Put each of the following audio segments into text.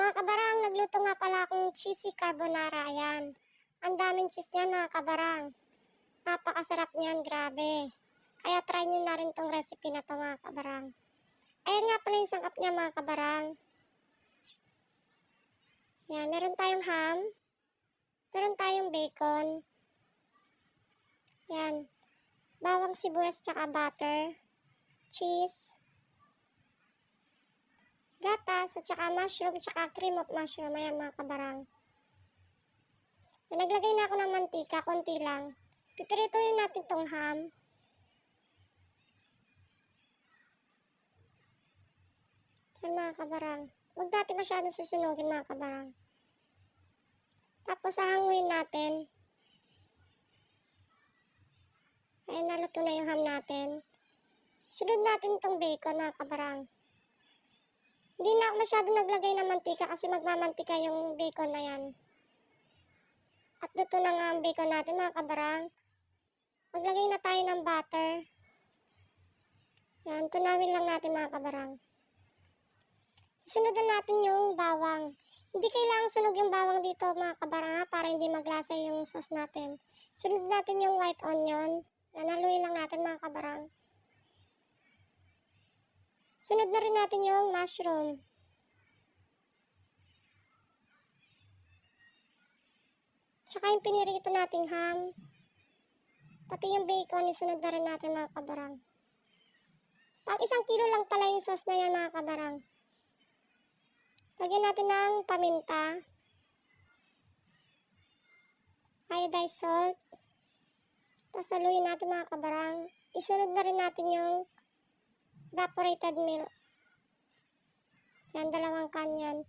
Mga kabarang, nagluto nga pala akong cheesy carbonara. Ayan. Ang daming cheese niyan mga kabarang. Napakasarap niyan, grabe. Kaya try nyo na rin tong recipe na to mga kabarang. Ayan nga pala yung sangkap niya mga kabarang. Ayan, meron tayong ham. Meron tayong bacon. Ayan. Bawang sibuyas tsaka butter. Cheese. Gatas at saka mushroom tsaka cream of mushroom. Ayan mga kabarang. Naglagay na ako ng mantika, konti lang. Pipirituin natin tong ham. Yan mga kabarang. Huwag natin masyadong susunugin mga kabarang. Tapos hahanguin natin. Ayan, naluto na yung ham natin. Sunod natin tong bacon mga kabarang. Hindi na ako masyadong naglagay ng mantika kasi magmamantika yung bacon na yan. At luto na nga ang bacon natin mga kabarang. Maglagay na tayo ng butter. Yan, tunawin lang natin mga kabarang. Sunod natin yung bawang. Hindi kailangang sunog yung bawang dito mga kabarang para hindi maglasa yung sauce natin. Sunod natin yung white onion. Yan, haluin lang natin mga kabarang. Sunod na rin natin yung mushroom. Tsaka yung pinirito nating ham. Pati yung bacon, isunod na rin natin mga kabarang. Pang 1 kilo lang pala yung sauce na yan mga kabarang. Lagyan natin ng paminta. Iodized salt. Tapos haluin natin mga kabarang. Isunod na rin natin yung evaporated milk. Yan, 2 kanyan.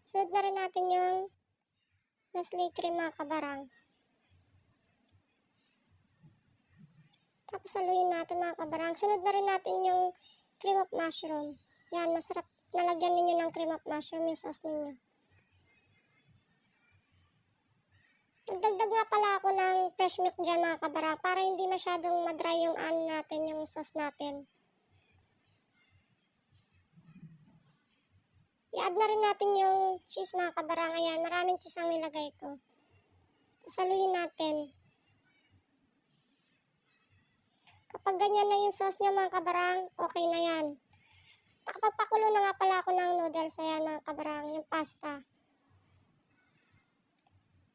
Sunod na rin natin yung Nestle cream mga kabarang. Tapos haluin natin mga kabarang. Sunod na rin natin yung cream of mushroom. Yan, masarap. Nalagyan ninyo ng cream of mushroom yung sauce ninyo. Nagdagdag nga pala ako ng fresh milk dyan mga kabarang para hindi masyadong madry yung natin, yung sauce natin. I-add na rin natin yung cheese mga kabarang. Ayan, maraming cheese ang nilagay ko. Tapos haluin natin. Kapag ganyan na yung sauce nyo mga kabarang, okay na yan. Nakapagpakulo na nga pala ako ng noodles. Ayan mga kabarang, yung pasta.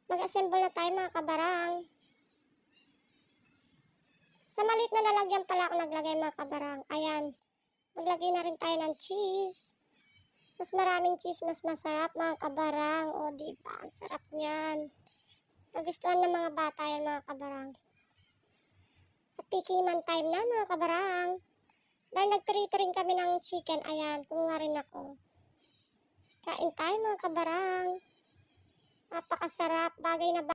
Mag-assemble na tayo mga kabarang. Sa maliit na lalagyan pala ako naglagay mga kabarang. Ayan, maglagay na rin tayo ng cheese. Mas maraming cheese, mas masarap mga kabarang. O diba, ang sarap niyan. Nagustuhan ng mga bata yan mga kabarang. At tikiman time na mga kabarang. Dahil nagprito rin kami ng chicken. Ayan, kumuha rin ako. Kain tayo mga kabarang. Napakasarap. Bagay na bagay.